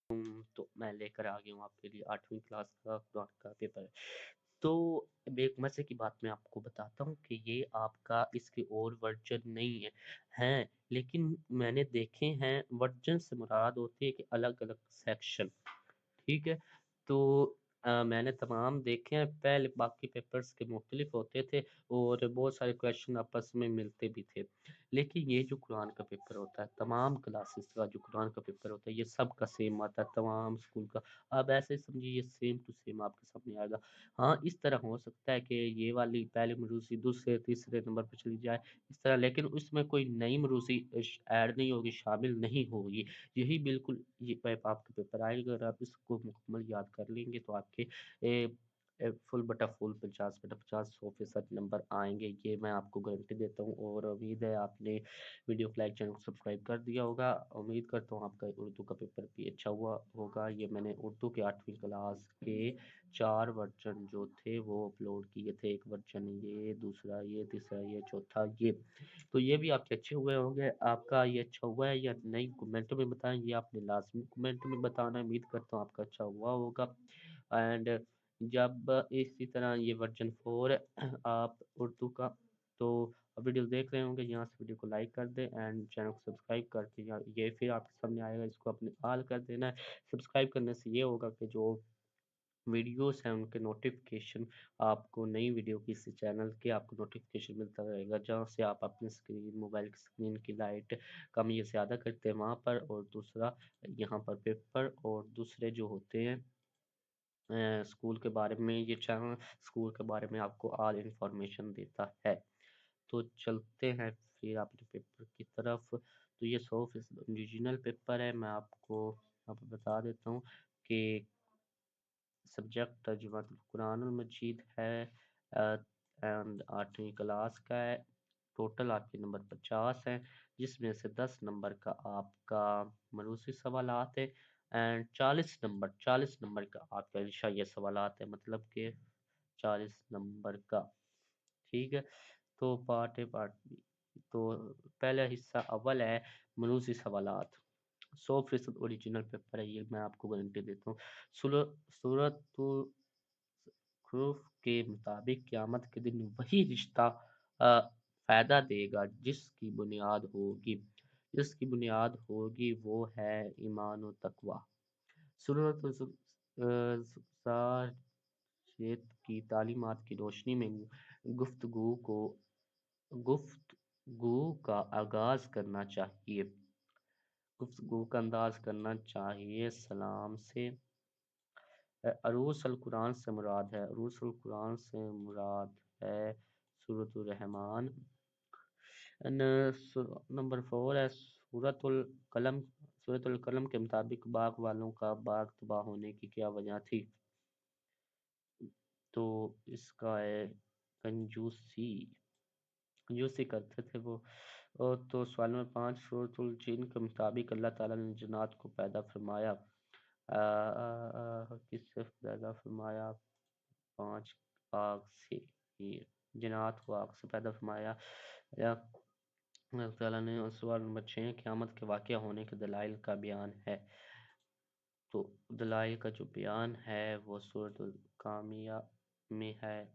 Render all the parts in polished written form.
तो मैं लेकर आ गया हूँ आपके लिए 8वीं क्लास का कुरान का पेपर। तो एक मज़े की बात मैं आपको बताता हूँ कि ये आपका इसके और वर्जन नहीं है, हैं, लेकिन मैंने देखे हैं वर्जन से मुराद होती है कि अलग-अलग सेक्शन, ठीक है? तो मैंने तमाम देखे हैं, पहले बाकी पेपर्स के मुख्तलिफ होते थे और बहुत सारे क्वेश्चन आपस में मिलते भी थे। लेकिन ये जो कुरान का पेपर होता है, तमाम क्लासेस का जो कुरान का पेपर होता है, ये सब का सेम आता है, तमाम स्कूल का। आप ऐसे समझिए ये सेम टू सेम आपके सामने आएगा। हाँ, इस तरह हो सकता है कि ये वाली पहली मरूसी दूसरे, तीसरे नंबर पे चली जाए, इस तरह, लेकिन उसमें कोई नई मरूसी ऐड नहीं होगी, शामिल नहीं होगी। यही बिल्कुल ये आपके पेपर आएगा। अगर आप इसको मुकम्मल याद कर लेंगे तो आपके फुल बटा फुल 50 बटा 50 100% नंबर आएंगे, ये मैं आपको गारंटी देता हूँ। और उम्मीद है आपने वीडियो को लाइक, चैनल को सब्सक्राइब कर दिया होगा। उम्मीद करता हूँ आपका उर्दू का पेपर भी अच्छा हुआ होगा। ये मैंने उर्दू के 8वीं क्लास के 4 वर्जन जो थे वो अपलोड किए थे। एक वर्जन ये, दूसरा ये, तीसरा ये, चौथा ये। तो ये भी आपके अच्छे हुए होंगे। आपका ये अच्छा हुआ है या नहीं कमेंट में बताएं, ये आपने लाजमी कमेंट में बताना। उम्मीद करता हूँ आपका अच्छा हुआ होगा। एंड जब इसी तरह ये वर्जन 4 आप उर्दू का, तो वीडियो देख रहे होंगे, यहाँ से वीडियो को लाइक कर दें एंड चैनल को सब्सक्राइब करके ये फिर आपके सामने आएगा, इसको अपने ऑल कर देना है। सब्सक्राइब करने से ये होगा कि जो वीडियोस हैं उनके नोटिफिकेशन आपको, नई वीडियो की इसी चैनल के आपको नोटिफिकेशन मिलता रहेगा, जहाँ से आप अपनी स्क्रीन, मोबाइल की स्क्रीन की लाइट कम या ज़्यादा करते हैं वहाँ पर। और दूसरा यहाँ पर पेपर और दूसरे जो होते हैं स्कूल के बारे में, ये चैनल स्कूल के बारे में आपको ऑल इंफॉर्मेशन देता है। तो चलते हैं फिर अपने पेपर की तरफ। तो ये 100% ओरिजिनल पेपर है। मैं आपको यहाँ पर बता देता हूँ कि सब्जेक्ट तर्जुमातुल कुरानुल मजीद है एंड 8वीं क्लास का है। टोटल आपके नंबर 50 हैं, जिसमें से 10 नंबर का आपका मरूसी सवालात है एंड 40 नंबर का आपका इंशाइया सवालात है, मतलब कि 40 नंबर का, ठीक है? तो पार्ट ए पार्ट बी। तो पहला हिस्सा अव्वल है मरूसी सवालात, 100% ओरिजिनल पेपर है, ये मैं आपको गारंटी देता हूँ। सूरत ज़ुखरुफ के मुताबिक क़यामत के दिन वही रिश्ता फ़ायदा देगा जिसकी बुनियाद होगी वो है ईमान और तकवा। सूरत ज़ारियात की तालीमात की रोशनी में गुफ्तगू का अंदाज करना चाहिए सलाम से। अरूस अल कुरान से मुराद है सूरतुर रहमान। नंबर 4 है सूरतुल कलम के मुताबिक बाग वालों का बाग तबाह होने की क्या वजह थी? तो इसका है कंजूसी कंजूसी करते थे वो। और तो सवाल नंबर 5, सूरतुल जिन के मुताबिक अल्लाह ताला ने जन्नात को पैदा फरमाया, किससे पैदा फरमाया? 5 आग से। ये जन्नात को आग से पैदा फरमाया या अल्लाह ताला ने। और सवाल नंबर 6, क़यामत के वाक़या होने के दलाइल का बयान है। तो दलाइल का जो बयान है वो सूरतुल कामिया में है,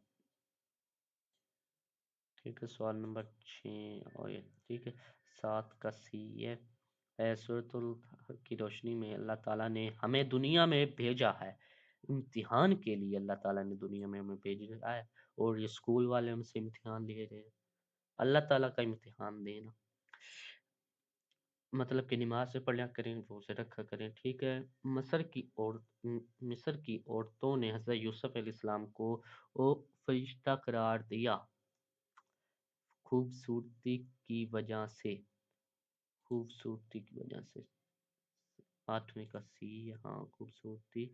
ठीक है? सवाल नंबर 6 और ये, ठीक है? 7 का सी है सूरतुल की रोशनी में अल्लाह ताला ने हमें दुनिया में भेजा है, इम्तिहान के लिए अल्लाह ताला ने दुनिया में हमें भेजा है। और ये स्कूल वाले हमसे इम्तिहान ले रहे हैं, अल्लाह ताला का इम्तिहान देना, मतलब कि नमाज से पढ़ा करें, रोज़े रखा करें, ठीक है? मिस्र की औरतों ने हज़रत यूसुफ अलैहिस्सलाम को वो फरिश्ता करार दिया, खूबसूरती की वजह से। खूबसूरती की वजह से 8वीं का सी, हाँ, खूबसूरती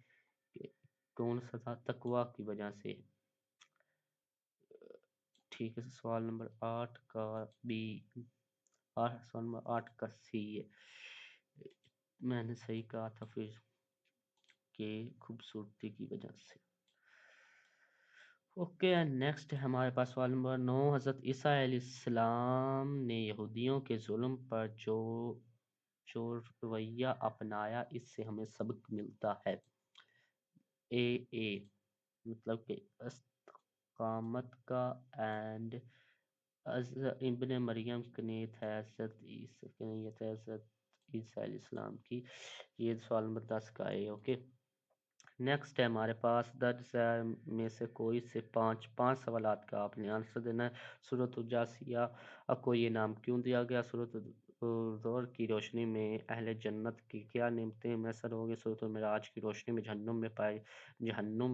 के कौन सा था? तकवा की वजह से, ठीक है? सवाल नंबर 8 का बी, सवाल नंबर 8 का सी है। मैंने सही कहा था फिर के खूबसूरती की वजह से। ओके, नेक्स्ट है हमारे पास सवाल नंबर 9, हज़रत ईसा अलैहिस्सलाम ने यहूदियों के जुल्म पर जो جو رویہ اپنایا اس سے ہمیں سبق ملتا ہے۔ اے مطلب کہ استقامت کا، اینڈ ابن مریم کنیت ہے حضرت عیسیٰ علیہ السلام کی۔ یہ سوال نمبر 10 کا ہے، اوکے۔ نیکسٹ ہے ہمارے پاس درج ذیل میں سے کوئی سے پانچ سوالات کا آپ نے آنسر دینا ہے۔ سورۃ الجاثیہ کو یہ نام کیوں دیا گیا؟ سورۃ الزور کی روشنی میں اہل جنت کی کیا نعمتیں میسر ہوں گی؟ سورۃ المعراج کی روشنی میں جہنم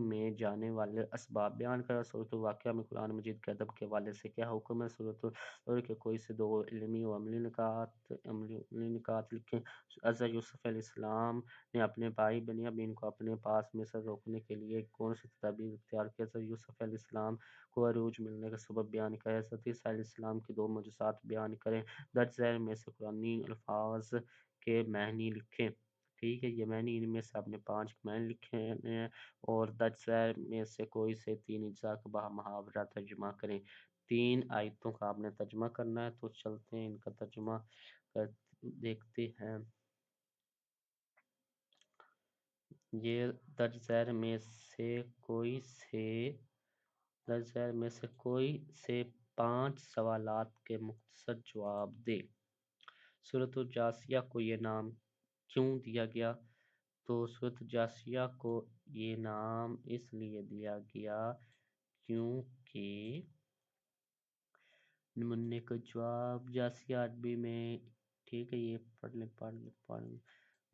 میں جانے والے اسباب بیان کرا۔ سورۃ الواقعہ میں قرآن مجید کے ادب کے حوالے سے کیا حکم ہے؟ سورۃ الزور کے کوئی سے دو علمی و عملی نکات لکھیں۔ حضرت یوسف علیہ السلام نے اپنے بھائی بنیامین کو اپنے پاس مصر روکنے کے لیے کون سی تدابیر اختیار کی؟ حضرت یوسف علیہ السلام کو عروج ملنے کا سبب بیان کریں۔ حضرت عیسیٰ علیہ السلام کی دو معجزات بیان کریں۔ درج ذیل میں سے قرآنی الفاظ کے معنی لکھیں۔ ٹھیک ہے، یہ معنی ان میں سے آپ نے 5 معنی لکھے ہیں، اور درج ذیل میں سے کوئی سے 3 اجزاء کا محاورہ ترجمہ کریں۔ 3 آیتوں کا آپ نے ترجمہ کرنا ہے، تو چلتے ہیں ان کا ترجمہ دیکھتے ہیں۔ یہ درج ذیل میں سے کوئی سے 5 سوالات کے مختصر جواب دے۔ سورۃ الجاثیہ کو یہ نام کیوں دیا گیا؟ تو سورۃ الجاثیہ کو یہ نام اس لیے دیا گیا کیونکہ نمونے کا جواب جاثیہ عربی میں، ٹھیک ہے، یہ پڑھ لیں۔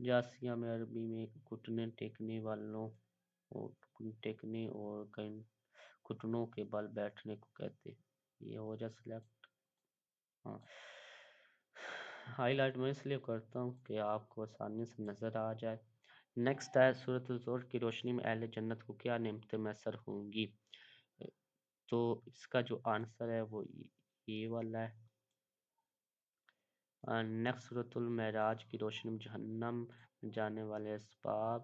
جاثیہ میں عربی میں گھٹنے ٹیکنے والوں ٹیکنے اور گھٹنوں کے بل بیٹھنے کو کہتے ہیں۔ یہ ہو جا سلیکٹ، ہاں۔ ہائی لائٹ میں اس لیے کرتا ہوں کہ آپ کو آسانی سے نظر آ جائے۔ نیکسٹ ہے سورۃ الزور کی روشنی میں اہل جنت کو کیا نعمتیں میسر ہوں گی؟ تو اس کا جو آنسر ہے وہ یہ والا ہے۔ نیکسٹ سورۃ المعراج کی روشنی میں جہنم میں جانے والے اسباب،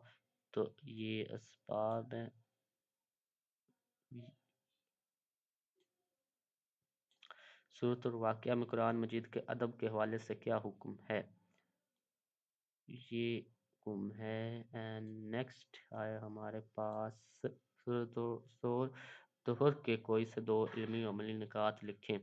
تو یہ اسباب ہیں۔ سورۃ الواقعہ میں قرآن مجید کے ادب کے حوالے سے کیا حکم ہے؟ یہ حکم ہے۔ اینڈ نیکسٹ آیا ہمارے پاس سورۃ الظہر کے کوئی سے 2 علمی و عملی نکات لکھیں۔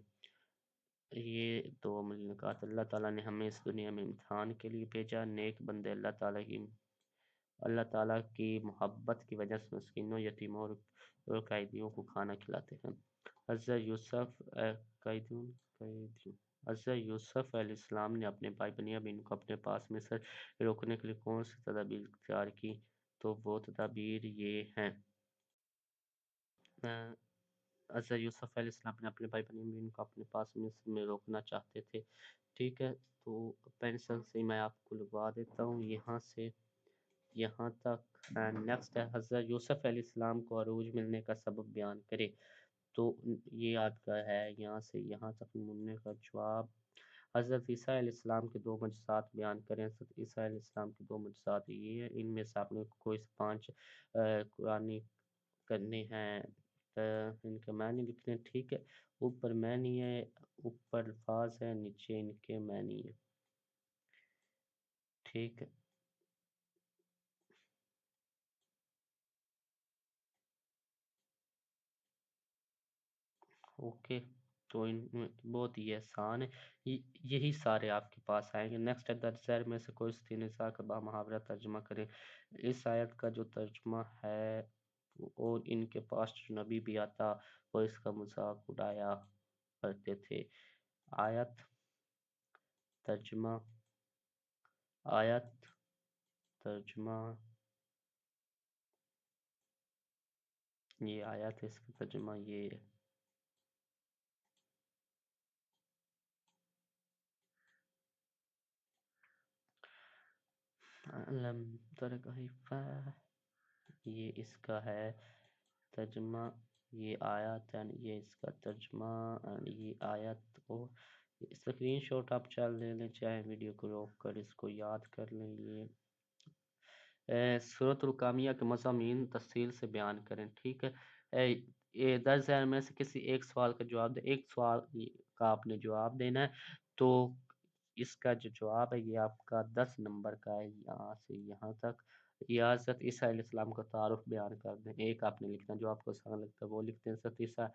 یہ 2 عملی نکات: اللہ تعالیٰ نے ہمیں اس دنیا میں امتحان کے لیے بھیجا۔ نیک بندے اللہ تعالیٰ کی محبت کی وجہ سے مسکینوں، یتیموں اور قیدیوں کو کھانا کھلاتے ہیں۔ حضرت یوسف علیہ السلام نے اپنے بھائی بنیامین کو اپنے پاس مصر روکنے کے لیے کون سی تدابیر اختیار کی؟ تو وہ تدابیر یہ ہیں۔ حضرت یوسف علیہ السلام نے اپنے بھائی بنیامین کو اپنے پاس مصر میں روکنا چاہتے تھے، ٹھیک ہے۔ تو پینسل سے میں آپ کو لگوا دیتا ہوں یہاں سے یہاں تک۔ نیکسٹ ہے حضرت یوسف علیہ السلام کو عروج ملنے کا سبب بیان کرے۔ تو یہ آپ کا ہے یہاں سے یہاں تک نمونے کا جواب۔ حضرت عیسیٰ علیہ السلام کے 2 معجزات بیان کریں۔ حضرت عیسیٰ علیہ السلام کے 2 معجزات یہ ہیں، ان میں سے آپ نے کوئی 5 قرآنی کرنے ہیں، ان کے معنی لکھنے ہیں، ٹھیک ہے۔ اوپر معنی ہے، اوپر الفاظ ہے، نیچے ان کے معنی ہے، ٹھیک ہے۔ اوکے، تو ان میں بہت ہی آسان ہے، یہی سارے آپ کے پاس آئیں گے۔ نیکسٹ ہے درج ذیل میں سے کوئی 3 اجزاء کا محاورہ ترجمہ کریں۔ اس آیت کا جو ترجمہ ہے، اور ان کے پاس جو نبی بھی آتا وہ اس کا مذاق اڑایا کرتے تھے۔ آیت ترجمہ یہ آیت ہے، اس کا ترجمہ یہ ہے۔ لم تر کیف، یہ اس کا ہے ترجمہ، یہ آیت ہے، یہ اس کا ترجمہ، یہ آیت کو اسکرین شاٹ آپ چل لے لیں، چاہے ویڈیو کو روک کر اس کو یاد کر لیں۔ یہ سورۃ القامیہ کے مضامین تفصیل سے بیان کریں، ٹھیک ہے۔ یہ درج ذیل میں سے کسی ایک سوال کا جواب دیں، ایک سوال کا آپ نے جواب دینا ہے۔ تو इसका जो जवाब है ये आपका 10 नंबर का है, यहाँ से यहाँ तक। या हज़रत ईसा अलैहिस्सलाम का तारुफ बयान कर दें। एक आपने लिखना, जो आपको आसान लगता है वो लिखते हैं। हज़रत ईसा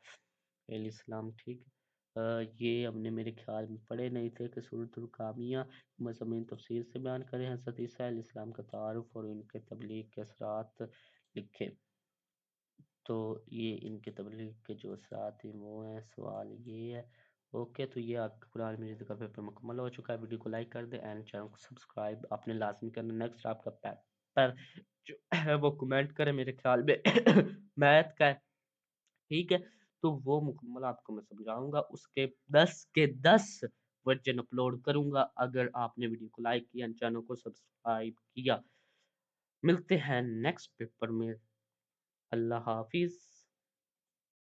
अलैहिस्सलाम, ठीक है। ये हमने मेरे ख्याल में पढ़े नहीं थे कि सूरतुल कामिया मज़ामीन तफसीर से बयान करें। हज़रत ईसा अलैहिस्सलाम का तारुफ और इनके तबलीग के असरात लिखें। तो ये इनके तबलीग के जो असरात हैं वो हैं, सवाल ये है। ओके, तो ये आपका कुरान मजीद का पेपर मुकम्मल हो चुका है। वीडियो को लाइक कर दें एंड चैनल को सब्सक्राइब आपने लाजमी करना। नेक्स्ट आपका पेपर जो है वो कमेंट करें, मेरे ख्याल में मैथ का है, ठीक है। तो वो मुकम्मल आपको मैं समझाऊंगा, उसके 10 के 10 वर्जन अपलोड करूंगा अगर आपने वीडियो को लाइक किया, चैनल को सब्सक्राइब किया। मिलते हैं नेक्स्ट पेपर में। अल्लाह हाफिज़।